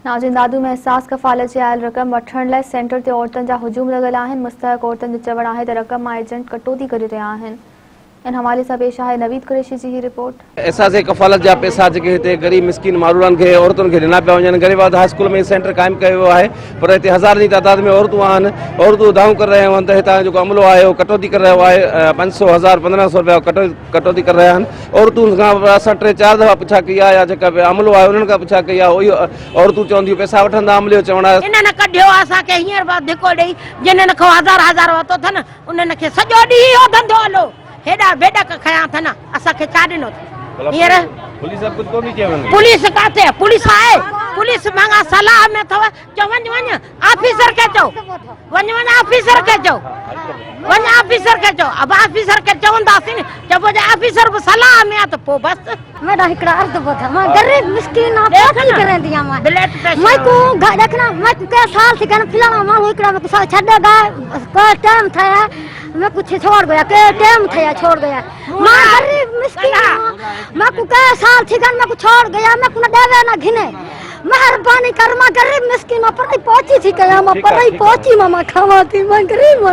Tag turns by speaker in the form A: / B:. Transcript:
A: नाज़रीन, दादू में एहसास कफ़ालत जी आयल रक़म वठण लाइ सेंटर ते औरतुनि जा हुजूम लॻल आहिनि। मुस्तहक़ औरतुनि जो चवणु आहे त रक़म मां एजेंट कटौती करे रहिया आहिनि। इन हवाले सां पेश आहे नवीद कुरैशी जी ही रिपोर्ट।
B: एहसास कफ़ालत जा पैसा जेके हिते गरीब मिसकिन माण्हुनि खे औरतुनि खे ॾिना पिया वञनि। गरीबाबाद हाई स्कूल में सेंटर क़ाइमु कयो वियो आहे, पर हिते हज़ार जी तादाद में औरतूं आहिनि। औरतूं दावूं करे रहियूं आहिनि त हितां जेको अमलो आहे उहो कटौती करे रहियो आहे। 500, 1000, 1500 रुपया कटौती करे रहिया आहिनि। औरतूं खां असां 3-4 दफ़ा पुछा कई आहे, या जेका अमलो आहे उन्हनि खां पुछा कई आहे, उहे औरतूं चवंदियूं पैसा वठंदा। अमले जो चवणु आहे
C: इन्हनि कढियो असांखे हींअर धिको ॾेई, जिन्हनि खां 1000 वरितो अथनि उन्हनि खे सॼो ॾींहुं इहो धंधो हलो, हेॾा बेडक खयां अथनि, असांखे छा ॾिनो अथनि हींअर। पुलिस काथे? पुलिस आहे, पुलिस मांगा सलाह में अथव, चओ वञ ऑफिसर खे चओ, वञ ऑफिसर खे चओ, वञ ऑफिसर खे चओ। अब ऑफिसर खे चवंदासीं न, चइबो जे ऑफिसर बि सलाह में आहे त पोइ बसि।
D: मेरा हिकड़ा अर्ज बोथा मैं गरीब मिस्किन आ पोती करे दिया मैं को देखना मैं के साल से कन फिलाना मैं हिकड़ा में साल छडेगा को टाइम था मैं कुछ छोड़ गया के टाइम था छोड़ गया मैं गरीब मिस्किन मैं को के साल से कन मैं को छोड़ गया मैं को न देवे ना घिने मेहरबानी कर मैं गरीब मिस्किन पर पहुंची थी कया मैं पर पहुंची मामा खावा थी मैं गरीब